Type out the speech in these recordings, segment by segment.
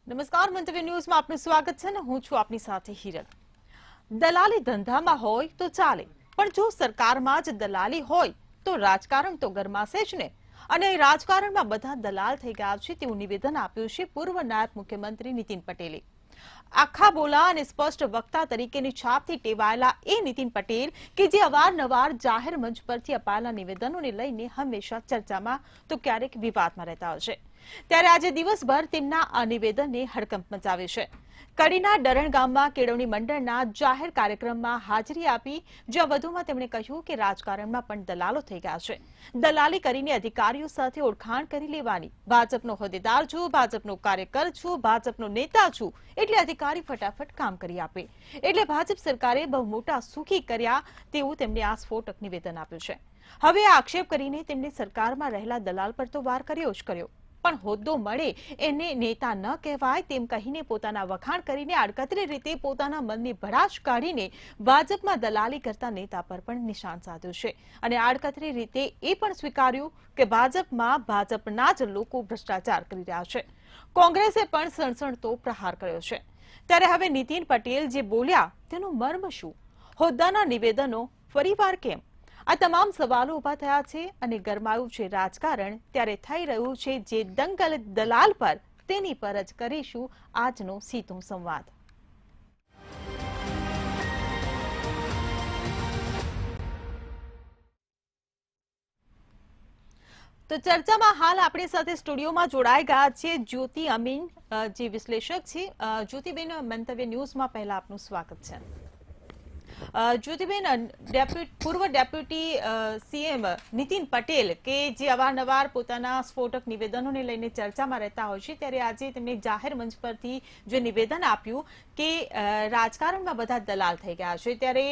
નમસ્કાર મંતવ્ય ન્યૂઝમાં આપનું સ્વાગત છે ને હું છું આપની સાથે હિરલ। દલાલી ધંધામાં હોય તો ચાલે, પણ જો સરકારમાં જ દલાલી હોય તો રાજકારણ તો ગરમાશે જ ને। અને રાજકારણમાં બધા દલાલ થઈ ગયા છે તેવું નિવેદન આપ્યું છે પૂર્વ નાયબ મુખ્યમંત્રી નીતિન પટેલે। આખા બોલા અને સ્પષ્ટ વક્તા તરીકેની છાપથી ટેવાયેલા એ નીતિન પટેલ કે જે અવારનવાર જાહેર મંચ પરથી અપાયેલા નિવેદનોને લઈને હંમેશા ચર્ચામાં તો ક્યારેક વિવાદમાં રહેતા હોય છે, ત્યારે આજે દિવસભર તેમના આ નિવેદને હડકંપ મચાવ્યો છે। કડીના ડરણ ગામમાં કેળવણી મંડળના જાહેર કાર્યક્રમમાં હાજરી આપી, જ્યાં વધુમાં તેમણે કહ્યું કે રાજકારણમાં પણ દલાલો થઈ ગયા છે। દલાલી કરીને અધિકારીઓ સાથે ઓળખાણ કરી લેવાની, ભાજપનો હોદ્દેદાર છું, ભાજપનો કાર્યકર છું, ભાજપનો નેતા છું એટલે અધિકારી ફટાફટ કામ કરી આપે, એટલે ભાજપ સરકારે બહુ મોટા સુખી કર્યા તેવું તેમણે આ સ્ફોટક નિવેદન આપ્યું છે। હવે આક્ષેપ કરીને તેમણે સરકારમાં રહેલા દલાલ પર તો વાર કર્યો જ કર્યો, પણ હોદ્દો મળે એને નેતા ન કહેવાય તેમ કહીને પોતાના વખાણ કરીને આડકતરી રીતે પોતાના મનની ભડાશ કાઢીને ભાજપમાં દલાલી કરતા નેતા પર પણ નિશાન સાધ્યું છે અને આડકતરી રીતે એ પણ સ્વીકાર્યું કે ભાજપમાં ભાજપના જ લોકો ભ્રષ્ટાચાર કરી રહ્યા છે। કોંગ્રેસે પણ સણસણતો પ્રહાર કર્યો છે। ત્યારે હવે નીતિન પટેલ જે બોલ્યા તેનું મર્મ શું, હોદ્દાના નિવેદનો ફરીવાર કેમ, આ તમામ સવાલો ઉભા થયા છે અને ગરમાયું છે રાજકારણ। ત્યારે થઈ રહ્યું છે જે દંગલ દલાલ પર, તેની પર જ કરીશું આજનો સીધો સંવાદ। તો ચર્ચામાં હાલ આપણી સાથે સ્ટુડિયોમાં જોડાઈ ગયા છે જ્યોતિ અમીન, જે વિશ્લેષક છે। જ્યોતિબેન, મંતવ્ય ન્યૂઝમાં પહેલા આપનું સ્વાગત છે। જ્યોતિબેન, પૂર્વ ડેપ્યુટી સીએમ નીતિન પટેલ કે જે અવારનવાર પોતાના સ્ફોટક નિવેદનોને લઈને ચર્ચામાં રહેતા હોય છે, ત્યારે આજે તેમણે જાહેર મંચ પરથી જે નિવેદન આપ્યું કે રાજકારણમાં બધા દલાલ થઈ ગયા છે, ત્યારે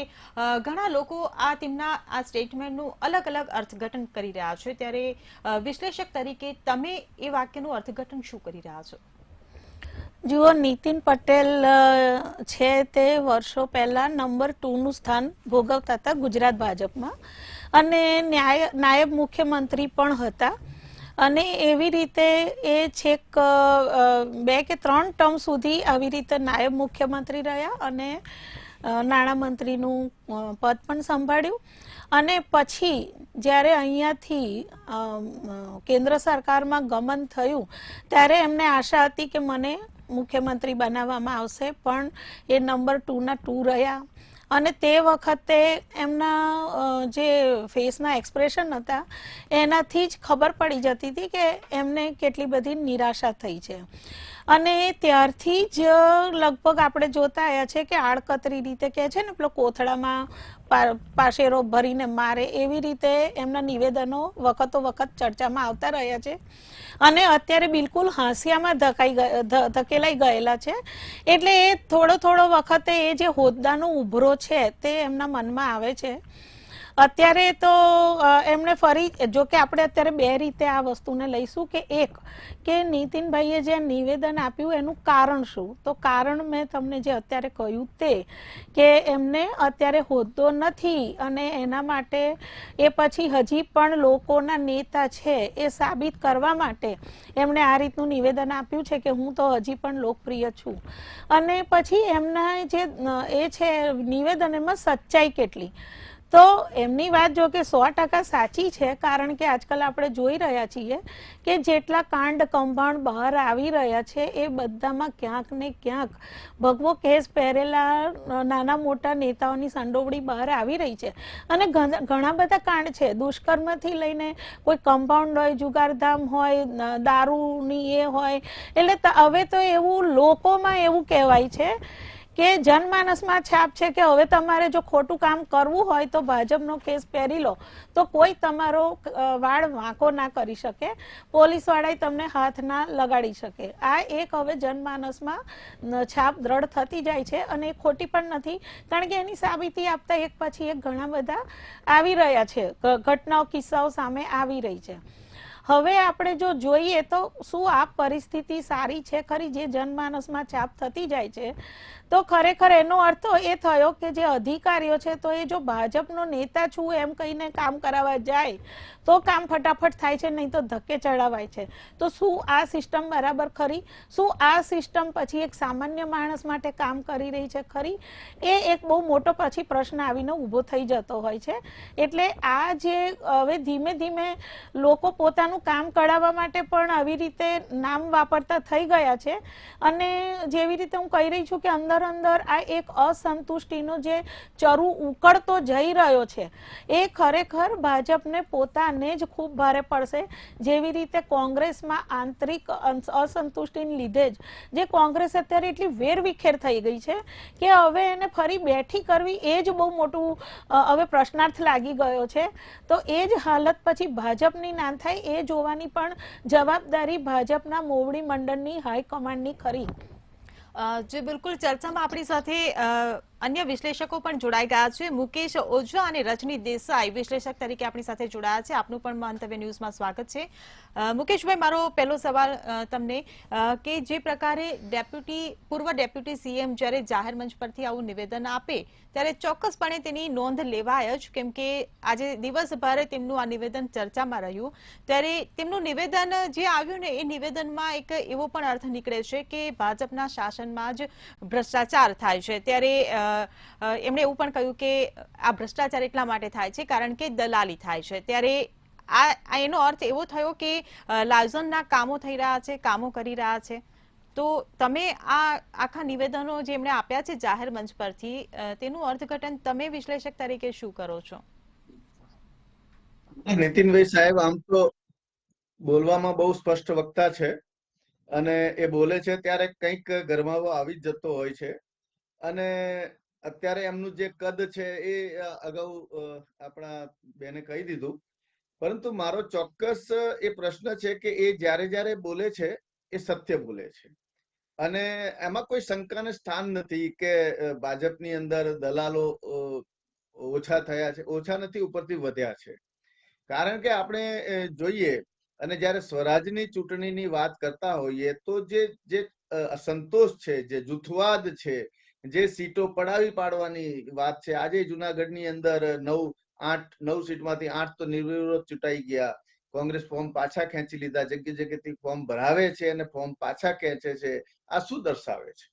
ઘણા લોકો આ તેમના આ સ્ટેટમેન્ટનું અલગ અલગ અર્થઘટન કરી રહ્યા છે, ત્યારે વિશ્લેષક તરીકે તમે એ વાક્યનું અર્થઘટન શું કરી રહ્યા છો? જુઓ, નીતિન પટેલ છે તે વર્ષો પહેલા નંબર 2નું સ્થાન ભોગવતા હતા ગુજરાત ભાજપમાં અને નાયબ મુખ્યમંત્રી પણ હતા અને એવી રીતે એ છેક 2 કે 3 ટર્મ સુધી આવી રીતે નાયબ મુખ્યમંત્રી રહ્યા અને નાણામંત્રીનું પદ પણ સંભાળ્યું। અને પછી જ્યારે અહીંયાથી કેન્દ્ર સરકારમાં ગમન થયું ત્યારે એમને આશા હતી કે મને મુખ્યમંત્રી બનાવવામાં આવશે, પણ એ નંબર 2ના 2 રહ્યા અને તે વખતે એમના જે ફેસના એક્સપ્રેશન હતા એનાથી જ ખબર પડી જતી હતી કે એમને કેટલી બધી નિરાશા થઈ છે અને ત્યારથી જ લગભગ આપણે જોતા આવ્યા છે કે આડકતરી રીતે કહે છે ને પેલો કોથળામાં પાશેરો ભરીને મારે, એવી રીતે એમના નિવેદનો વખતો વખત ચર્ચામાં આવતા રહ્યા છે અને અત્યારે બિલકુલ હાંસિયામાં ધકેલાઈ ગયેલા છે। એટલે એ થોડો વખતે એ જે હોદ્દાનો ઉભરો છે તે એમના મનમાં આવે છે। અત્યારે તો એમણે ફરી, જો કે આપણે અત્યારે 2 રીતે આ વસ્તુને લઈશું કે એક કે નીતિનભાઈએ જે નિવેદન આપ્યું એનું કારણ શું, તો કારણ મેં તમને જે અત્યારે કહ્યું તે કે એમને અત્યારે હોદ્દો નથી અને એના માટે એ પછી હજી પણ લોકોના નેતા છે એ સાબિત કરવા માટે એમણે આ રીતનું નિવેદન આપ્યું છે કે હું તો હજી પણ લોકપ્રિય છું। અને પછી એમના જે એ છે નિવેદન, એમાં સચ્ચાઈ કેટલી, તો એમની વાત જો કે 100% સાચી છે, કારણ કે આજકાલ આપણે જોઈ રહ્યા છીએ કે જેટલા કાંડ કૌભાંડ બહાર આવી રહ્યા છે એ બધામાં ક્યાંક ને ક્યાંક ભગવો કેસ પહેરેલા નાના મોટા નેતાઓની સંડોવણી બહાર આવી રહી છે અને ઘણા બધા કાંડ છે, દુષ્કર્મથી લઈને કોઈ કમ્પાઉન્ડ હોય, જુગારધામ હોય, દારૂની એ હોય, એટલે હવે તો એવું લોકોમાં એવું કહેવાય છે કે જનમાનસમાં છાપ છે કે હવે તમારે જો ખોટું કામ કરવું હોય તો ભાજપનો કેસ પહેરી લો તો કોઈ તમારો વાળ વાંકો ના કરી શકે, પોલીસવાળાએ તમને હાથ ના લગાડી શકે। આ એક હવે જનમાનસમાં છાપ દ્રઢ થતી જાય છે અને એ ખોટી પણ નથી, કારણ કે એની સાબિતી આપતા એક પછી એક ઘણા બધા આવી રહ્યા છે, ઘટનાઓ કિસ્સાઓ સામે આવી રહી છે। હવે આપણે જો જોઈએ તો શું આ પરિસ્થિતિ સારી છે ખરી, જે જનમાનસમાં છાપ થતી જાય છે, તો ખરેખર એનો અર્થ એ થયો કે જે અધિકારીઓ છે તો એ જો ભાજપનો નેતા છું એમ કહીને કામ કરાવવા જાય તો કામ ફટાફટ થાય છે, નહીં તો ધક્કે ચડાવાય છે. તો શું આ સિસ્ટમ બરાબર ખરી? શું આ સિસ્ટમ પછી એક સામાન્ય માણસ માટે કામ કરી રહી છે ખરી? એ એક બહુ મોટો પછી પ્રશ્ન આવીને ઊભો થઈ જતો હોય છે. એટલે આ જે હવે ધીમે ધીમે લોકો પોતાનું કામ કઢાવવા માટે પણ આવી રીતે નામ વાપરતા થઈ ગયા છે. અને જેવી રીતે હું કહી રહી છું કે અંદર અંદર આ એક અસંતુષ્ટિનો જે ચરુ ઉકળતો જઈ રહ્યો છે, એ ખરેખર ભાજપને પોતાને જ ખૂબ ભારે પડશે. જેવી રીતે કોંગ્રેસમાં આંતરિક અસંતુષ્ટિને લીધે જ જે કોંગ્રેસ અત્યારે એટલી વેરવિખેર થઈ ગઈ છે કે હવે એને ફરી બેઠી કરવી એ જ બહુ મોટું હવે પ્રશ્નાર્થ લાગી ગયો છે. તો એ જ હાલત પછી ભાજપની ના થાય એ જોવાની પણ જવાબદારી ભાજપના મોવડી મંડળની હાઈકમાન્ડની ખરી. જે બિલકુલ ચર્ચામાં આપણી સાથે અન્ય વિશ્લેષકો પણ જોડાઈ ગયા છે. મુકેશ ઓઝા અને રજની દેસાઈ વિશ્લેષક તરીકે આપણી સાથે જોડાયા છે. આપનું પણ મંતવ્ય ન્યૂઝમાં સ્વાગત છે. મુકેશભાઈ, મારો પહેલો સવાલ તમને કે જે પ્રકારે પૂર્વ ડેપ્યુટી સીએમ જ્યારે જાહેર મંચ પરથી આવું નિવેદન આપે ત્યારે ચોક્કસપણે તેની નોંધ લેવાય જ, કેમ કે આજે દિવસભર તેમનું આ નિવેદન ચર્ચામાં રહ્યું. ત્યારે તેમનું નિવેદન જે આવ્યું ને એ નિવેદનમાં એક એવો પણ અર્થ નીકળે છે કે ભાજપના શાસનમાં જ ભ્રષ્ટાચાર થાય છે. ત્યારે એમણે એવું પણ કહ્યું કે આ ભ્રષ્ટાચાર એટલા માટે થાય છે કારણ કે દલાલી થાય છે. ત્યારે આ એનો અર્થ એવો થયો કે લાયઝોનના કામો થઈ રહ્યા છે, કામો કરી રહ્યા છે. તો તમે આ આખા નિવેદનો જે એમણે આપ્યા છે જાહેર મંચ પરથી, તેનું અર્થઘટન તમે વિશ્લેષક તરીકે શું કરો છો? નીતિનભાઈ સાહેબ આમ તો બોલવામાં બહુ સ્પષ્ટ વક્તા છે અને એ બોલે છે ત્યારે કંઈક ગરમાવો આવી જ જતો હોય છે. અને અત્યારે એમનું જે કદ છે એ અગાઉ આપણા બેને કહી દીધું. પરંતુ મારો ચોક્કસ એ પ્રશ્ન છે કે એ જ્યારે જ્યારે બોલે છે એ સત્ય બોલે છે અને એમાં કોઈ શંકાને સ્થાન નથી કે ભાજપની અંદર દલાલો ઓછા થયા છે. ઓછા નથી, ઉપરથી વધ્યા છે. કારણ કે આપણે જોઈએ અને જ્યારે સ્વરાજની ચૂંટણીની વાત કરતા હોઈએ તો જે અસંતોષ છે, જે જૂથવાદ છે, જે સીટો પડાવી પાડવાની વાત છે. આજે જુનાગઢની અંદર 9 સીટમાંથી 8 તો નિર્વિરોધ ચૂંટાઈ ગયા. કોંગ્રેસ ફોર્મ પાછા ખેંચી લીધા, જગ્યા જગ્યાથી ફોર્મ ભરાવે છે અને ફોર્મ પાછા ખેંચે છે. આ શું દર્શાવે છે?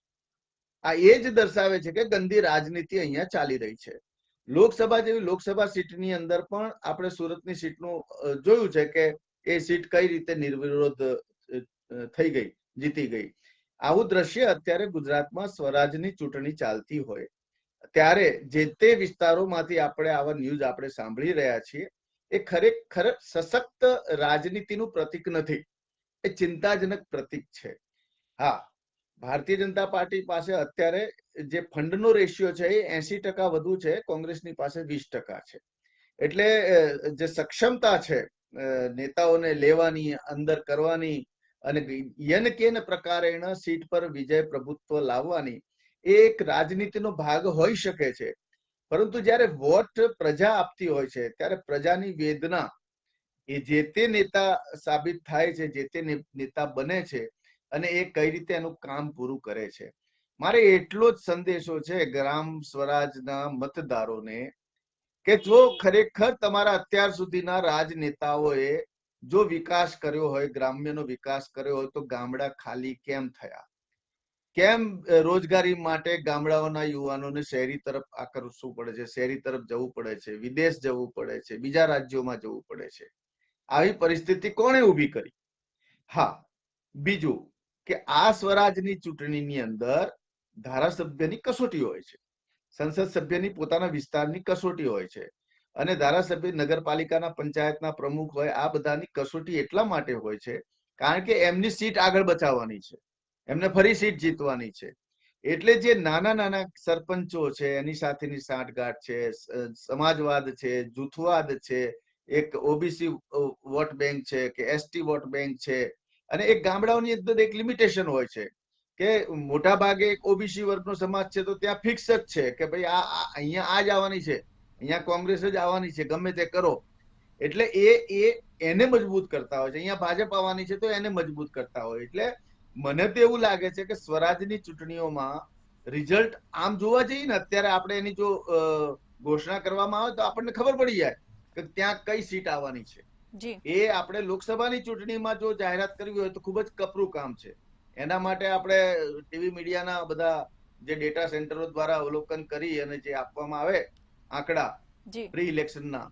આ એ જ દર્શાવે છે કે ગંદી રાજનીતિ અહીંયા ચાલી રહી છે. લોકસભા જેવી લોકસભા સીટની અંદર પણ આપણે સુરતની સીટનું જોયું છે કે એ સીટ કઈ રીતે નિર્વિરોધ થઈ ગઈ, જીતી ગઈ. આવું દ્રશ્ય અત્યારે ગુજરાતમાં સ્વરાજની ચૂંટણી ચાલતી હોય ત્યારે જે તે વિસ્તારોમાંથી આપણે આવા ન્યૂઝ આપણે સાંભળી રહ્યા છીએ એ ખરેખર સશક્ત રાજનીતિનું પ્રતીક નથી, એ ચિંતાજનક પ્રતીક છે. હા, ભારતીય જનતા પાર્ટી પાસે અત્યારે જે ફંડનો રેશિયો છે એ 80% વધુ છે, કોંગ્રેસની પાસે 20% છે. એટલે જે સક્ષમતા છે નેતાઓને લેવાની, અંદર કરવાની અને યન કેન પ્રકારેણ સીટ પર વિજય પ્રભુત્વ લાવવાની, એ એક રાજનીતિનો ભાગ હોઈ શકે છે. પરંતુ જ્યારે વોટ પ્રજા આપતી હોય છે ત્યારે પ્રજાની વેદના એ જે તે નેતા સાબિત થાય છે, જે તે નેતા બને છે અને એ કઈ રીતે એનું કામ પૂરું કરે છે. મારે એટલો જ સંદેશો છે ગ્રામ સ્વરાજના મતદારોને કે જો ખરેખર તમારા અત્યાર સુધીના રાજનેતાઓએ જો વિકાસ કર્યો હોય, ગ્રામ્યનો વિકાસ કર્યો હોય, તો ગામડા ખાલી કેમ થયા? કેમ રોજગારી માટે ગામડાઓના યુવાનોને શહેરી તરફ આકર્ષવું પડે છે, શહેરી તરફ જવું પડે છે, વિદેશ જવું પડે છે, બીજા રાજ્યોમાં જવું પડે છે? આવી પરિસ્થિતિ કોણે ઊભી કરી? હા, બીજું કે આ સ્વરાજની ચૂંટણીની અંદર ધારાસભ્યની કસોટી હોય છે, સંસદ સભ્યની પોતાના વિસ્તારની કસોટી હોય છે અને ધારાસભ્ય, નગરપાલિકાના, પંચાયતના પ્રમુખ હોય, આ બધાની કસોટી એટલા માટે હોય છે કારણ કે એમની સીટ આગળ બચાવવાની છે, એમને ફરી સીટ જીતવાની છે. એટલે જે નાના નાના સરપંચો છે એની સાથેની સાંઠગાંઠ છે, સમાજવાદ છે, જૂથવાદ છે, એક ઓબીસી વોટ બેંક છે કે એસટી વોટ બેંક છે, અને એક ગામડાઓની અંદર એક લિમિટેશન હોય છે કે મોટા ભાગે એક ઓબીસી વર્ગનો સમાજ છે તો ત્યાં ફિક્સ જ છે કે ભાઈ આ અહીંયા આ જ આવવાની છે, અહીંયા કોંગ્રેસ જ આવવાની છે, ગમે તે કરો. એટલે એને મજબૂત કરતા હોય છે. અહીંયા ભાજપ આવવાની છે તો એને મજબૂત કરતા હોય. એટલે મને તો એવું લાગે છે કે સ્વરાજની ચૂંટણીઓમાં રિઝલ્ટ આમ જોવા જઈએ ને, અત્યારે આપણે એની જો ઘોષણા કરવામાં આવે તો આપણને ખબર પડી જાય કે ત્યાં કઈ સીટ આવવાની છે. જી એ આપણે લોકસભાની ચૂંટણીમાં જો જાહેરાત કરવી હોય તો ખૂબ જ કપરું કામ છે. એના માટે આપણે ટીવી મીડિયાના બધા જે ડેટા સેન્ટરો દ્વારા અવલોકન કરી અને જે આપવામાં આવે આંકડા જી પ્રી ઇલેક્શનના,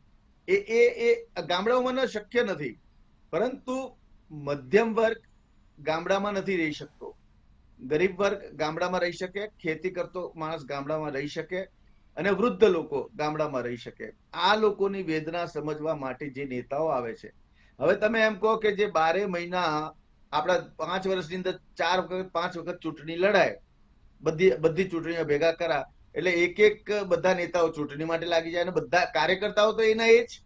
એ ગામડાઓમાં શક્ય નથી. પરંતુ મધ્યમ વર્ગ ગામડામાં નથી રહી શકતો, ગરીબ વર્ગ ગામડામાં રહી શકે, ખેતી કરતો માણસ ગામડામાં રહી શકે, અને વૃદ્ધ લોકો ગામડામાં રહી શકે. આ લોકોની વેદના સમજવા માટે જે નેતાઓ આવે છે, હવે તમે એમ કહો કે જે 12 મહિના આપણા 5 વર્ષની અંદર 4 વખત 5 વખત ચૂંટણી લડાય, બધી ચૂંટણીઓ ભેગા કરા એટલે એક બધા નેતાઓ ચૂંટણી માટે લાગી જાય, અને બધા કાર્યકર્તાઓ તો એના એ જ.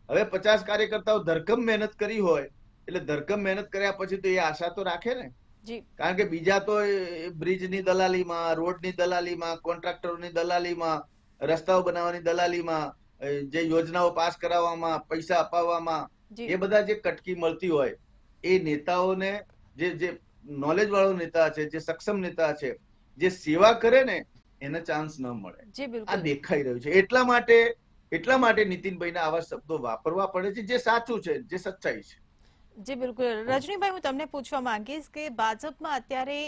હવે 50 કાર્યકર્તાઓ ધરખમ મહેનત કરી હોય એટલે ધરખમ મહેનત કર્યા પછી તો એ આશા તો રાખે ને. જી કારણ કે બીજા તો બ્રિજની દલાલીમાં, રોડની દલાલીમાં, કોન્ટ્રાક્ટરોની દલાલીમાં, રસ્તાઓ બનાવવાની દલાલીમાં, જે યોજનાઓ પાસ કરાવવામાં, પૈસા અપાવવામાં, જી એ બધા જે કટકી મળતી હોય, એ નેતાઓને જે નોલેજ વાળો નેતા છે, જે સક્ષમ નેતા છે, જે સેવા કરે ને, એને ચાન્સ ન મળે. જી આ બિલકુલ દેખાઈ રહ્યું છે. એટલા માટે નીતિનભાઈના આવા શબ્દો વાપરવા પડે છે, જે સાચું છે, જે સચ્ચાઈ છે. જી બિલકુલ. રજનીભાઈ, હું તમને પૂછવા માંગીશ કે ભાજપમાં અત્યારે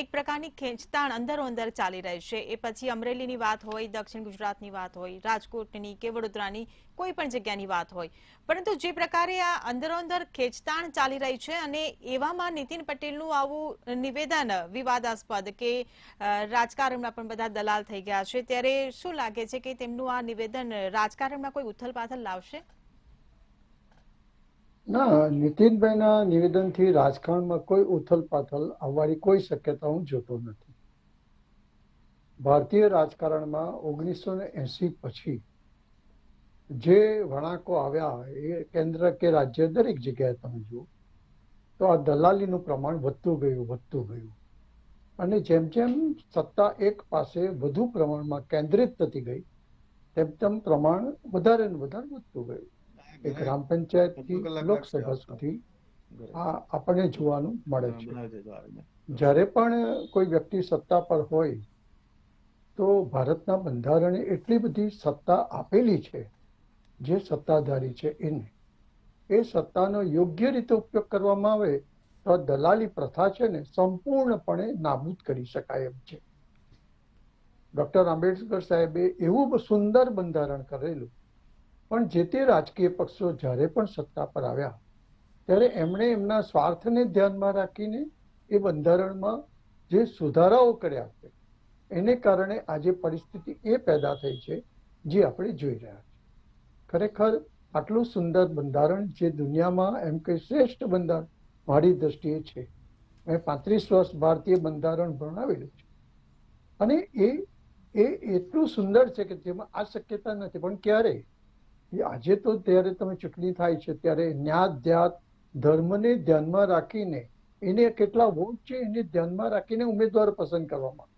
એક પ્રકારની ખેંચતાણ અંદરો અંદર ચાલી રહી છે. એ પછી અમરેલીની વાત હોય, દક્ષિણ ગુજરાતની વાત હોય, રાજકોટની કે વડોદરાની કોઈ પણ જગ્યાની વાત હોય, પરંતુ જે પ્રકારે આ અંદરો અંદર ખેંચતાણ ચાલી રહી છે અને એવામાં નીતિન પટેલનું આવું નિવેદન વિવાદાસ્પદ કે રાજકારણમાં પણ બધા દલાલ થઈ ગયા છે, ત્યારે શું લાગે છે કે તેમનું આ નિવેદન રાજકારણમાં કોઈ ઉથલપાથલ લાવશે? ના, નીતિનભાઈના નિવેદનથી રાજકારણમાં કોઈ ઉથલપાથલ આવવાની કોઈ શક્યતા હું જોતો નથી. ભારતીય રાજકારણમાં 1980 પછી જે વળાંકો આવ્યા, એ કેન્દ્ર કે રાજ્ય દરેક જગ્યાએ તમે જુઓ તો આ દલાલીનું પ્રમાણ વધતું ગયું. અને જેમ જેમ સત્તા એક પાસે વધુ પ્રમાણમાં કેન્દ્રિત થતી ગઈ, તેમ પ્રમાણ વધારે ને વધારે વધતું ગયું. એક ગ્રામ પંચાયતથી લોકસભા સુધી આ આપણને જોવાનું મળે છે. જ્યારે પણ કોઈ વ્યક્તિ સત્તા પર હોય તો ભારતના બંધારણે એટલી બધી સત્તા આપેલી છે, જે સત્તાધારી છે એને, એ સત્તાનો યોગ્ય રીતે ઉપયોગ કરવામાં આવે તો દલાલી પ્રથા છે ને સંપૂર્ણપણે નાબૂદ કરી શકાય એમ છે. ડોક્ટર આંબેડકર સાહેબે એવું સુંદર બંધારણ કરેલું, પણ જે તે રાજકીય પક્ષો જ્યારે પણ સત્તા પર આવ્યા ત્યારે એમણે એમના સ્વાર્થને ધ્યાનમાં રાખીને એ બંધારણમાં જે સુધારાઓ કર્યા છે, એને કારણે આજે પરિસ્થિતિ એ પેદા થઈ છે જે આપણે જોઈ રહ્યા છીએ. ખરેખર આટલું સુંદર બંધારણ જે દુનિયામાં એમ કે શ્રેષ્ઠ બંધારણ મારી દ્રષ્ટિએ છે. મેં 35 વર્ષ ભારતીય બંધારણ ભણાવેલું છે અને એ એટલું સુંદર છે કે જેમાં આ શક્યતા નથી. પણ ક્યારે? આજે તો ત્યારે તમે ચૂંટણી થાય છે ત્યારે જ્ઞાત જાત ધર્મને ધ્યાનમાં રાખીને, એને કેટલા વોટ છે એને ધ્યાનમાં રાખીને ઉમેદવારો પસંદ કરવામાં,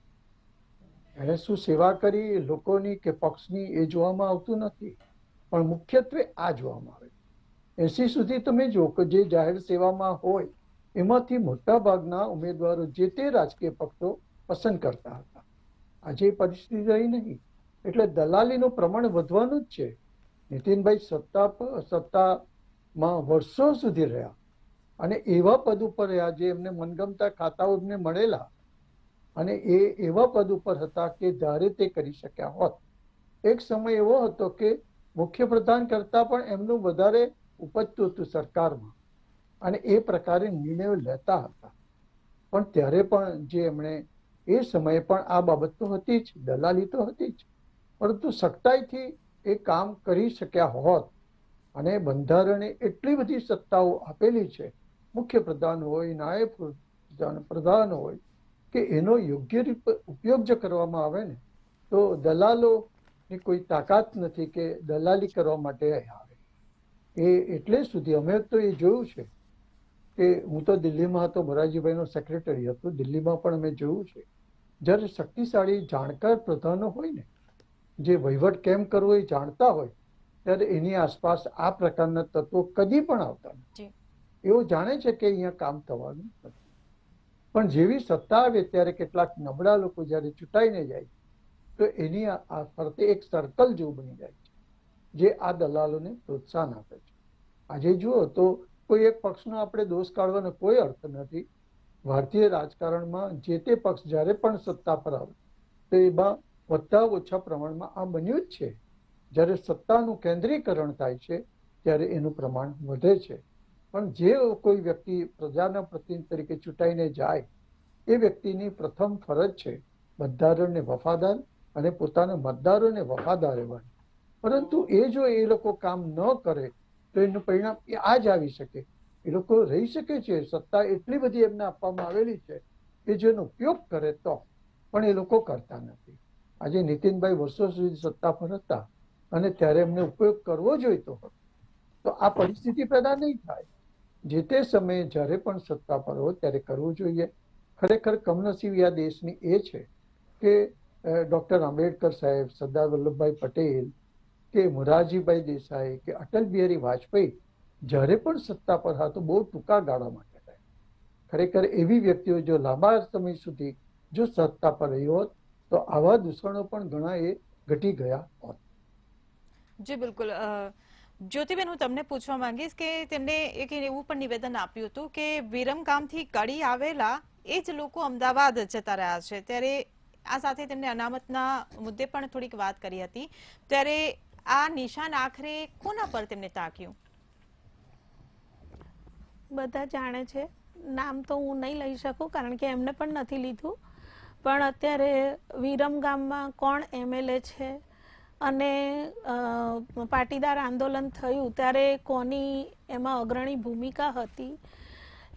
એને શું સેવા કરી લોકોની કે પક્ષની એ જોવામાં આવતું નથી, પણ મુખ્યત્વે આ જોવામાં આવે. 80 સુધી તમે જો કે જે જાહેર સેવામાં હોય એમાંથી મોટા ભાગના ઉમેદવારો જે તે રાજકીય પક્ષો પસંદ કરતા હતા. આજે પરિસ્થિતિ રહી નહીં, એટલે દલાલીનું પ્રમાણ વધવાનું જ છે. નીતિનભાઈ સત્તામાં વર્ષો સુધી રહ્યા અને એવા પદ ઉપર રહ્યા જે એમને મનગમતા ખાતાઓ એમને મળેલા, અને એ એવા પદ ઉપર હતા કે જ્યારે તે કરી શક્યા હોત. એક સમય એવો હતો કે મુખ્યપ્રધાન કરતા પણ એમનું વધારે ઉપજતું હતું સરકારમાં, અને એ પ્રકારે નિર્ણયો લેતા હતા. પણ ત્યારે પણ જે એમણે એ સમયે પણ આ બાબત તો હતી જ, દલાલી તો હતી જ, પરંતુ સખ્તાઈથી એ કામ કરી શક્યા હોત. અને બંધારણે એટલી બધી સત્તાઓ આપેલી છે, મુખ્યપ્રધાન હોય, નાયબ પ્રધાન હોય, કે એનો યોગ્ય રીતે ઉપયોગ જો કરવામાં આવે ને તો દલાલોની કોઈ તાકાત નથી કે દલાલી કરવા માટે આવે. એટલે સુધી અમે તો એ જોયું છે કે હું તો દિલ્હીમાં હતો, મોરારજીભાઈનો સેક્રેટરી હતો, દિલ્હીમાં પણ અમે જોયું છે જ્યારે શક્તિશાળી જાણકાર પ્રધાનો હોય ને, જે વહીવટ કેમ કરવો એ જાણતા હોય, ત્યારે એની આસપાસ આ પ્રકારના તત્વો કદી પણ આવતા નથી. એવો જાણે છે કે અહીંયા કામ થવાનું નથી. પણ જેવી સત્તા આવે ત્યારે કેટલાક નબળા લોકો જ્યારે ચૂંટાઈને જાય તો એની આ ફરતે એક સર્કલ જેવું બની જાય છે, જે આ દલાલોને પ્રોત્સાહન આપે છે. આજે જુઓ તો કોઈ એક પક્ષનો આપણે દોષ કાઢવાનો કોઈ અર્થ નથી. ભારતીય રાજકારણમાં જે તે પક્ષ જ્યારે પણ સત્તા પર આવે તો એમાં વધતા ઓછા પ્રમાણમાં આ બન્યું જ છે. જ્યારે સત્તાનું કેન્દ્રીકરણ થાય છે ત્યારે એનું પ્રમાણ વધે છે. પણ જે કોઈ વ્યક્તિ પ્રજાના પ્રતિનિધિ તરીકે ચૂંટાઈને જાય એ વ્યક્તિની પ્રથમ ફરજ છે બંધારણને વફાદાર અને પોતાના મતદારોને વફાદાર રહેવાની. પરંતુ એ જો એ લોકો કામ ન કરે તો એનું પરિણામ આ જ આવી શકે. એ લોકો રહી શકે છે, સત્તા એટલી બધી એમને આપવામાં આવેલી છે કે જેનો ઉપયોગ કરે તો, પણ એ લોકો કરતા નથી. આજે નીતિનભાઈ વર્ષો સુધી સત્તા પર હતા અને ત્યારે એમને ઉપયોગ કરવો જોઈતો હતો તો આ પરિસ્થિતિ પેદા નહીં થાય. જે તે સમયે જ્યારે પણ સત્તા પર હોય ત્યારે કરવું જોઈએ. ખરેખર કમનસીબી આ દેશની એ છે કે ડોક્ટર આંબેડકર સાહેબ, સરદાર વલ્લભભાઈ પટેલ કે મોરારજીભાઈ દેસાઈ કે અટલ બિહારી વાજપેયી જ્યારે પણ સત્તા પર હતા તો બહુ ટૂંકા ગાળા માટે હતા. ખરેખર એવી વ્યક્તિઓ જો લાંબા સમય સુધી જો સત્તા પર રહી હોત તો આવા દૂષણો પણ ઘણા એ ઘટી ગયા હોત. જી બિલકુલ. જ્યોતિબેન, હું તમને પૂછવા માંગીશ કે તેમણે એક એવું પણ નિવેદન આપ્યું હતું કે વિરમગામથી કડી આવેલા એ જ લોકો અમદાવાદ જતા રહ્યા છે. ત્યારે આ સાથે તેમણે અનામતના મુદ્દે પણ થોડીક વાત કરી હતી. ત્યારે આ નિશાન આખરે કોના પર તેમને તાક્યું? બધા જાણે છે, નામ તો હું નહીં લઈ શકું કારણ કે એમને પણ નથી લીધું. પણ અત્યારે વિરમગામમાં કોણ એમએલએ છે અને પાટીદાર આંદોલન થયું ત્યારે કોની એમાં અગ્રણી ભૂમિકા હતી,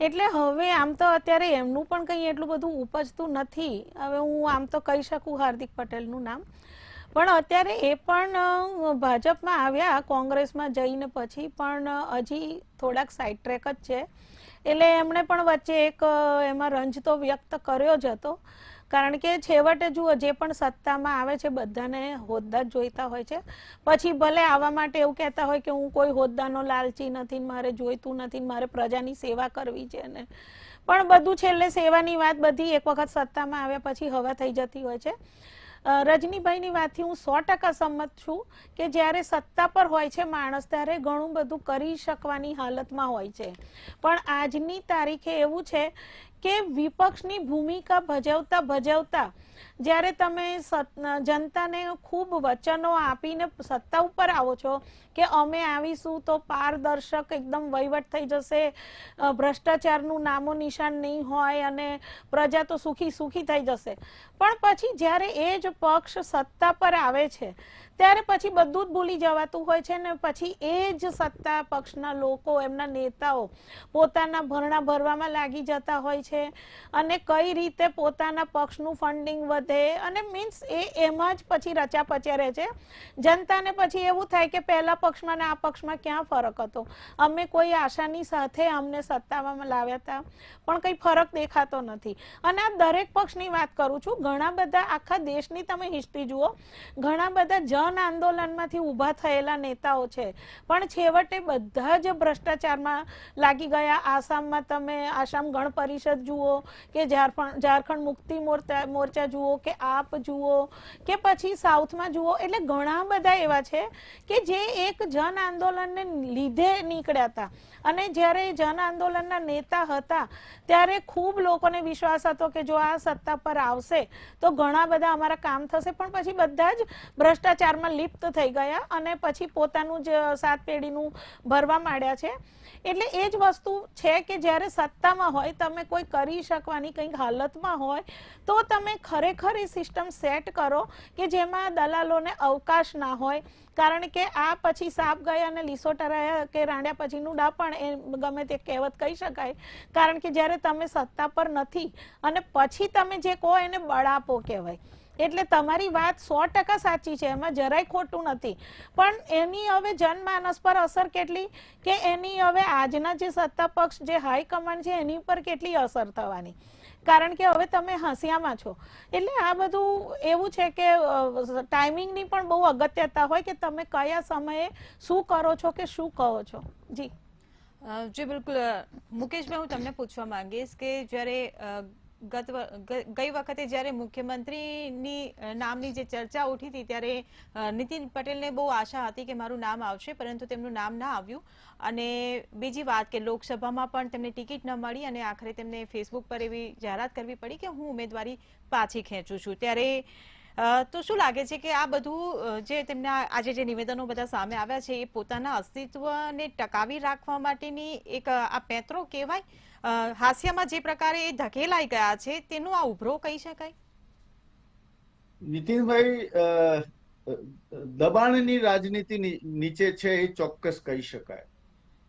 એટલે હવે આમ તો અત્યારે એમનું પણ કંઈ એટલું બધું ઉપજતું નથી. હવે હું આમ તો કહી શકું હાર્દિક પટેલનું નામ, પણ અત્યારે એ પણ ભાજપમાં આવ્યા કોંગ્રેસમાં જઈને પછી, પણ હજી થોડાક સાઈડ ટ્રેક જ છે. એટલે એમણે પણ વચ્ચે એક એમાં રંજ તો વ્યક્ત કર્યો જ હતો. કારણ કે છેવટે જુઓ, જે પણ સત્તામાં આવે છે બધાને હોદ્દા જ જોઈતા હોય છે. પછી ભલે આવવા માટે એવું કહેતા હોય કે હું કોઈ હોદ્દાનો લાલચી નથી, મારે જોઈતું નથી, મારે પ્રજાની સેવા કરવી છે ને, પણ બધું છેલ્લે સેવાની વાત બધી એક વખત સત્તામાં આવ્યા પછી હવા થઈ જતી હોય છે. રજનીભાઈની વાતથી હું 100% સંમત છું કે જ્યારે સત્તા પર હોય છે માણસ ત્યારે ઘણું બધું કરી શકવાની હાલતમાં હોય છે. પણ આજની તારીખે એવું છે કે વિપક્ષની ભૂમિકા ભજવતા જ્યારે તમે જનતાને ખૂબ વચનો આપીને સત્તા ઉપર આવો છો કે અમે આવીશું તો પારદર્શક એકદમ વહીવટ થઈ જશે, ભ્રષ્ટાચારનું નામો નિશાન નહીં હોય અને પ્રજા તો સુખી થઈ જશે, પણ પછી જ્યારે એ જ પક્ષ સત્તા પર આવે છે ત્યારે પછી બધું જ ભૂલી જવાતું હોય છે ને પછી એ જ સત્તા પક્ષના લોકો, એમના નેતાઓ પોતાના ભરણા ભરવામાં લાગી જતા હોય છે અને કઈ રીતે પોતાના પક્ષનું ફંડિંગ વધે અને મીન્સ એમાં જ પછી રચા પચ્યા રહે છે. જનતાને પછી એવું થાય કે પહેલા પક્ષમાં ને આ પક્ષમાં ક્યાં ફરક હતો, અમે કોઈ આશાની સાથે અમને સત્તામાં લાવ્યા હતા પણ કંઈ ફરક દેખાતો નથી. અને આ દરેક પક્ષની વાત કરું છું, ઘણા બધા આખા દેશની તમે હિસ્ટ્રી જુઓ, ઘણા બધા જન આંદોલનમાંથી ઊભા થયેલા નેતાઓ છે પણ છેવટે બધા જ ભ્રષ્ટાચારમાં લાગી ગયા. આસામમાં તમે આસામ ગણ પરિષદ જુઓ કે ઝારખંડ મુક્તિ મોરચા જુઓ કે આપ જુઓ કે પછી સાઉથમાં જુઓ, એટલે ઘણા બધા એવા છે કે જે એક જન આંદોલનને લીધે નીકળ્યા હતા અને જ્યારે જન આંદોલનના નેતા હતા ત્યારે ખૂબ લોકોને વિશ્વાસ હતો કે જો આ સત્તા પર આવશે તો ઘણા બધા અમારા કામ થશે, પણ પછી બધા જ ભ્રષ્ટાચારમાં લિપ્ત થઈ ગયા અને પછી પોતાનું જ સાત પેઢીનું ભરવા માંડ્યા છે. એટલે એ જ વસ્તુ છે કે જ્યારે સત્તામાં હોય, તમે કોઈ કરી શકવાની કંઈક હાલતમાં હોય તો તમે ખરેખર એ સિસ્ટમ સેટ કરો કે જેમાં દલાલોને અવકાશ ના હોય. કારણ કે આ પછી સાપ ગયા અને લીસોટા રહ્યા કે રાંડ્યા પછીનું ડાપણ, એ ગમે તે કહેવત કહી શકાય. કારણ કે જ્યારે તમે સત્તા પર નથી અને પછી તમે જે કહો એને બળાપો કહેવાય. એટલે તમારી વાત 100% સાચી છે, એમાં જરાય ખોટું નથી. પણ એની હવે જનમાનસ પર અસર કેટલી, કે એની હવે આજના જે સત્તા પક્ષ જે હાઈકમાન્ડ છે એની પર કેટલી અસર થવાની, કારણ કે હવે તમે હસિયામાં છો. એટલે આ બધું એવું છે કે ટાઈમિંગની પણ બહુ અગત્યતા હોય કે તમે કયા સમયે શું કરો છો કે શું કહો છો. જી જી બિલકુલ. મુકેશભાઈ, હું તમને પૂછવા માંગીશ કે જ્યારે ગઈ વખતે જ્યારે મુખ્યમંત્રીની નામની જે ચર્ચા ઉઠી હતી ત્યારે નીતિન પટેલને બહુ આશા હતી કે મારું નામ આવશે, પરંતુ તેમનું નામ ના આવ્યું. અને બીજી વાત કે લોકસભામાં પણ તેમને ટિકિટ ન મળી અને આખરે તેમને ફેસબુક પર એવી જાહેરાત કરવી પડી કે હું ઉમેદવારી પાછી ખેંચું છું. ત્યારે તો શું લાગે છે કે આ બધું જે તેમના આજે જે નિવેદનો બધા સામે આવ્યા છે એ પોતાના અસ્તિત્વને ટકાવી રાખવા માટેની એક આ પેત્રો કહેવાય, હાસ્યમાં જે પ્રકારે એ ધકેલાઈ ગયા છે તેનો આ ઉભરો કહી શકાય? નીતિનભાઈ, દબાણની રાજનીતિ નીચે છે એ ચોક્કસ કહી શકાય.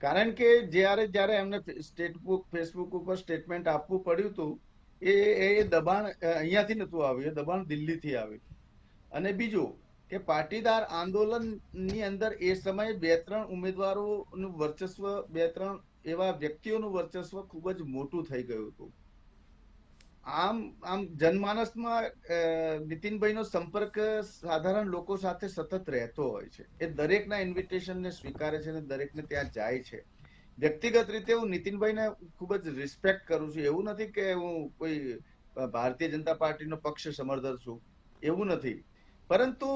કારણ કે જ્યારે એમને ફેસબુક ઉપર સ્ટેટમેન્ટ આપવું પડ્યું હતું, એ દબાણ અહીંયાથી નતું આવ્યું, એ દબાણ દિલ્હીથી આવ્યું. અને બીજું કે પાટીદાર આંદોલનની અંદર એ સમયે 2-3 ઉમેદવારોનું વર્ચસ્વ, 2-3 એવા વ્યક્તિઓનું વર્ચસ્વ ખૂબ જ મોટું થઈ ગયું હતું. આમ જનમાનસમાં નીતિનભાઈનો સંપર્ક સાધારણ લોકો સાથે સતત રહેતો હોય છે. એ દરેકના ઇન્વિટેશનને સ્વીકારે છે અને દરેકને ત્યાં જાય છે. વ્યક્તિગત રીતે હું નીતિનભાઈને ખૂબ જ રિસ્પેક્ટ કરું છું. એવું નથી કે હું કોઈ ભારતીય જનતા પાર્ટીનો પક્ષ સમર્થક છું, એવું નથી. પરંતુ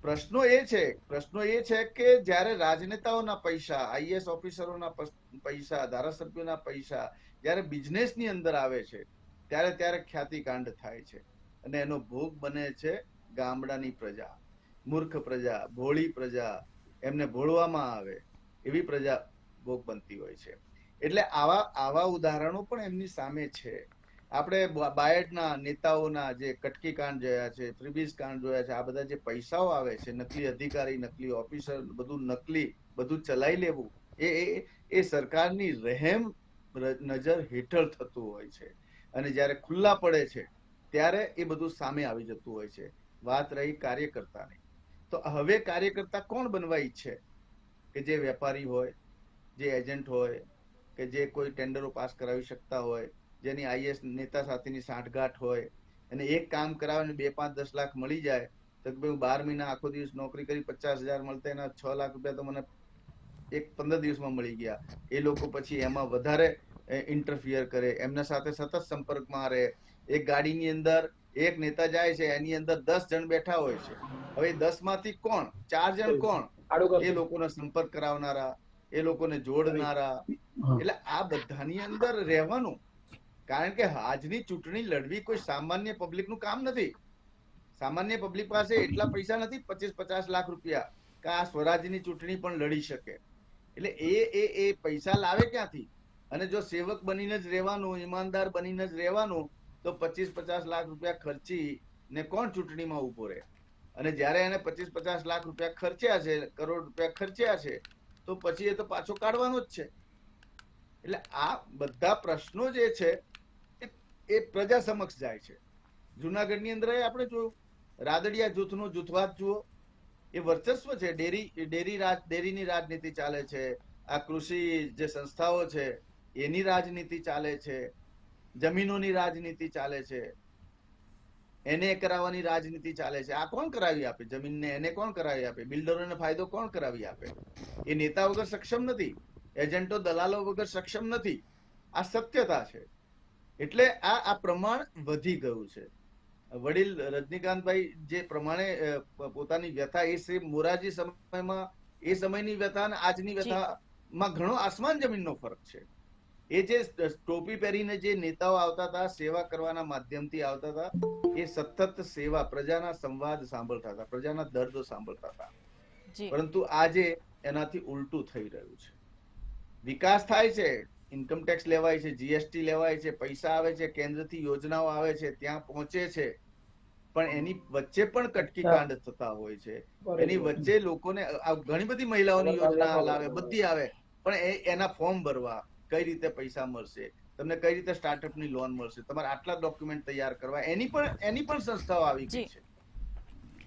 પ્રશ્નો એ છે કે જ્યારે રાજનેતાઓના પૈસા, આઈએએસ ઓફિસરોના પૈસા, ધારાસભ્યોના પૈસા જ્યારે બિઝનેસની અંદર આવે છે ત્યારે ખ્યાતિકાંડ થાય છે અને એનો ભોગ બને છે ગામડાની પ્રજા, મૂર્ખ પ્રજા, ભોળી પ્રજા, એમને ભોળવામાં આવે એવી પ્રજા ભોગ બનતી હોય છે. એટલે આવા ઉદાહરણો પણ એમની સામે છે. આપણે બાયડના નેતાઓના જે કટકી કાંડ જોયા છે, ફ્રીબીઝ કાંડ જોયા છે, આ બધા જે પૈસાઓ આવે છે, નકલી અધિકારી, નકલી ઓફિસર, બધું નકલી, બધું ચલાવી લેવું, એ સરકારની રહેમ નજર હેઠળ થતું હોય છે. અને જ્યારે ખુલ્લા પડે છે ત્યારે એ બધું સામે આવી જતું હોય છે. વાત રહી કાર્યકર્તાની, તો હવે કાર્યકર્તા કોણ બનવા ઈચ્છે? કે જે વેપારી હોય, જે એજન્ટ હોય, કે જે કોઈ ટેન્ડરો પાસ કરાવી શકતા હોય, જેની આઈએસ નેતા સાથેની સાંઠગાંઠ હોય, અને એક કામ કરાવે ને 2, 5, 10 લાખ મળી જાય તો હું 12 મહિના આખો દિવસ નોકરી કરી 50,000 મળતા એના 6 લાખ રૂપિયા તો મને 15 દિવસમાં મળી ગયા. એ લોકો પછી એમાં વધારે ઇન્ટરફિયર કરે, એમના સાથે સતત સંપર્કમાં રહે. એક ગાડીની અંદર એક નેતા જાય છે, એની અંદર 10 જણ બેઠા હોય છે. હવે 10 માંથી કોણ, 4 જણ કોણ? એ લોકોનો સંપર્ક કરાવનારા, એ લોકોને જોડનારા. એટલે આ બધાની અંદર રહેવાનું. કારણ કે આજની ચૂંટણી લડવી કોઈ સામાન્ય પબ્લિકનું કામ નથી. સામાન્ય પબ્લિક પાસે એટલા પૈસા નથી, 25-50 લાખ રૂપિયા, કે આ સ્વરાજ્યની ચૂંટણી પણ લડી શકે. એટલે એ પૈસા લાવે ક્યાંથી? અને જો સેવક બનીને જ રહેવાનું, ઈમાનદાર બનીને જ રહેવાનું, તો 25-50 લાખ રૂપિયા ખર્ચી ને કોણ ચૂંટણીમાં ઉભો રહે? અને જ્યારે એને 25-50 લાખ રૂપિયા ખર્ચ્યા છે, કરોડ રૂપિયા ખર્ચ્યા છે, તો પછી એ તો પાછો કાઢવાનો જ છે. એટલે આ બધા પ્રશ્નો જે છે એ પ્રજા સમક્ષ જાય છે. જુનાગઢની અંદર આપણે જોયું, રાદડિયા જૂથનો જૂથવાદ જુઓ, એ વર્ચસ્વ છે. ડેરીની રાજનીતિ ચાલે છે, આ કૃષિ જે સંસ્થાઓ છે એની રાજનીતિ ચાલે છે, જમીનોની રાજનીતિ ચાલે છે, એને કરાવવાની રાજનીતિ ચાલે છે. આ કોણ કરાવી આપે? જમીનને એને કોણ કરાવી આપે? બિલ્ડરોને ફાયદો કોણ કરાવી આપે? એ નેતા વગર સક્ષમ નથી, એજન્ટો દલાલો વગર સક્ષમ નથી. આ સત્યતા છે. એટલે આ પ્રમાણ વધી ગયું છે. વડીલ રજનીકાંતભાઈ જે પ્રમાણે પોતાની વ્યથા, એ શ્રી મોરારજી સમયમાં એ સમયની વ્યથા અને આજની વ્યથામાં ઘણો આસમાન જમીનનો ફરક છે. એ જે ટોપી પહેરીને જે નેતાઓ આવતા હતા, સેવા કરવાના માધ્યમથી આવતા હતા, એ સતત સેવા, પ્રજાના સંવાદ સાંભળતા હતા, પ્રજાના દર્દ સાંભળતા હતા. પરંતુ આજે એનાથી ઉલટું થઈ રહ્યું છે. વિકાસ થાય છે, ઇન્કમ ટેક્સ લેવાય છે, જીએસટી લેવાય છે, પૈસા આવે છે, કેન્દ્રથી યોજનાઓ આવે છે, ત્યાં પહોંચે છે, પણ એની વચ્ચે પણ કટકી કાંડ થતા હોય છે. એની વચ્ચે લોકોને ઘણી બધી મહિલાઓની યોજના લાવે, બધી આવે, પણ એના ફોર્મ ભરવા, કઈ રીતે પૈસા મળશે, તમને કઈ રીતે સ્ટાર્ટઅપની લોન મળશે, તમારે આટલા ડોક્યુમેન્ટ તૈયાર કરવા, એની પણ સંસ્થાઓ આવી ગઈ છે.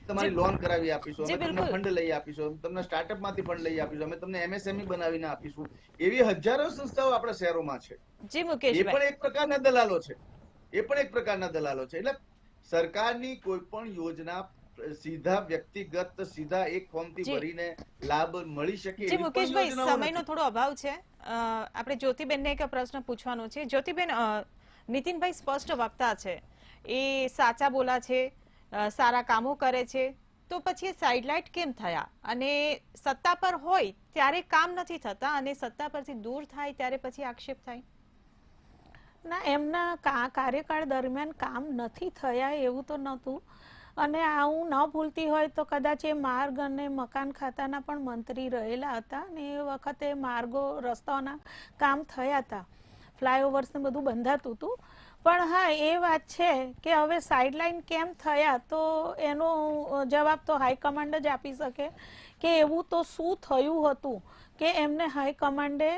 તમારી લોન કરાવી આપીશું, અમે તમને ફંડ લઈ આપીશું, તમને સ્ટાર્ટઅપ માંથી ફંડ લઈ આપીશું, અમે તમને MSME બનાવીને આપીશું. એવી હજારો સંસ્થાઓ આપણા શહેરોમાં છે. જી એ મુકેશભાઈ, પણ એક પ્રકારના દલાલો છે. એટલે સરકારની કોઈ પણ યોજના સીધા વ્યક્તિગત સીધા એક ફોર્મથી જી. ભરીને લાભ મળી શકે જી એવી પણ મુકેશભાઈ, યોજનાઓ સમયનો નથી. થોડો અભાવ છે. આપણે જ્યોતિબેનને એક પ્રશ્ન પૂછવાનો છે. જ્યોતિબેન, નીતિનભાઈ સ્પષ્ટ વક્તા છે, એ સાચા બોલા છે, સારા કામો કરે છે, તો પછી એ સાઇડલાઇટ કેમ થયા? અને સત્તા પર હોય ત્યારે કામ નથી થતા અને સત્તા પરથી દૂર થાય ત્યારે પછી આક્ષેપ થાય? ના, એમના કાર્યકાળ દરમિયાન કામ નથી થયા એવું તો નહોતું. અને આ હું ન ભૂલતી હોય તો કદાચ એ માર્ગ અને મકાન ખાતાના પણ મંત્રી રહેલા હતા અને એ વખતે માર્ગો રસ્તાઓના કામ થયા હતા, ફ્લાયઓવર્સ ને બધું બંધાતું હતું. પણ હા, એ વાત છે કે હવે સાઇડલાઇન કેમ થયા, તો એનો જવાબ તો હાઈકમાન્ડ જ આપી શકે કે એવું તો શું થયું હતું કે એમને હાઈકમાન્ડે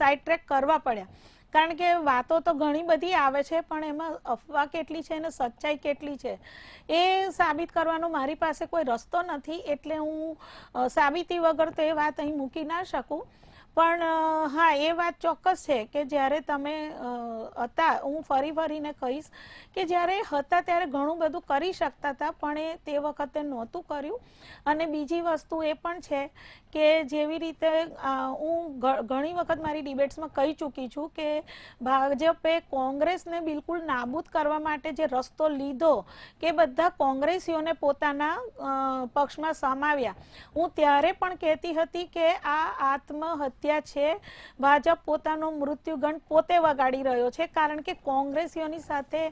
સાઇડ ટ્રેક કરવા પડ્યા. કારણ કે વાતો તો ઘણી બધી આવે છે, પણ એમાં અફવા કેટલી છે અને સચ્ચાઈ કેટલી છે એ સાબિત કરવાનો મારી પાસે કોઈ રસ્તો નથી. એટલે હું સાબિતી વગર તો એ વાત અહીં મૂકી ના શકું. પણ હા, એ વાત ચોક્કસ છે કે જ્યારે તમે હતા, હું ફરીને કહીશ કે જ્યારે હતા ત્યારે ઘણું બધું કરી શકતા હતા, પણ એ તે વખતે નહોતું કર્યું. અને બીજી વસ્તુ એ પણ છે કે જેવી રીતે હું ઘણી વખત મારી ડિબેટ્સમાં કહી ચૂકી છું કે ભાજપે કોંગ્રેસને બિલકુલ નાબૂદ કરવા માટે જે રસ્તો લીધો કે બધા કોંગ્રેસીઓને પોતાના પક્ષમાં સમાવ્યા, હું ત્યારે પણ કહેતી હતી કે આ આત્મહત્યા છે. ભાજપ પોતાનો મૃત્યુગંઠ પોતે વગાડી રહ્યો છે, કારણ કે કોંગ્રેસીઓની સાથે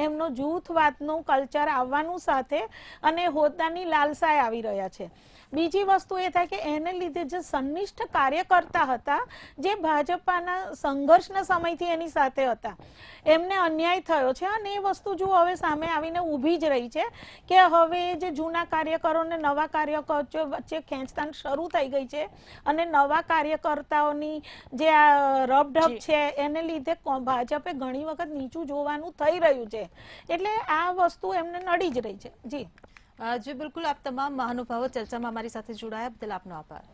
એમનો જૂથવાદનું કલ્ચર આવવાનું સાથે અને હોદ્દાની લાલસાએ આવી રહ્યા છે. બીજી વસ્તુ એ થાય કે એને લીધે જે સંનિષ્ઠ કાર્યકર્તા હતા, જે ભાજપાના સંઘર્ષના સમયથી એની સાથે હતા, એમને અન્યાય થયો છે. અને એ વસ્તુ જો હવે સામે આવીને ઊભી જ રહી છે કે હવે જે જૂના કાર્યકરોને નવા કાર્યકરો વચ્ચે ખેંચતાણ શરૂ થઈ ગઈ છે અને નવા કાર્યકર્તાઓની જે આ રબઢબ છે એને લીધે ભાજપે ઘણી વખત નીચું જોવાનું થઈ રહ્યું છે. એટલે આ વસ્તુ એમને નડી જ રહી છે. જી જી બિલકુલ, આપ તમામ મહાનુભાવો ચર્ચામાં અમારી સાથે જોડાયા બદલ આપનો આભાર.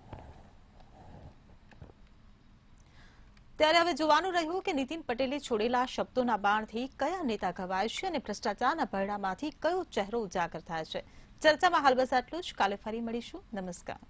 ત્યારે હવે જોવાનું રહ્યું કે નીતિન પટેલે છોડેલા શબ્દોના બાણથી કયા નેતા ઘવાય છે અને ભ્રષ્ટાચારના ભરડામાંથી કયો ચહેરો ઉજાગર થાય છે. ચર્ચામાં હાલ બસ આટલું જ. કાલે ફરી મળીશું. નમસ્કાર.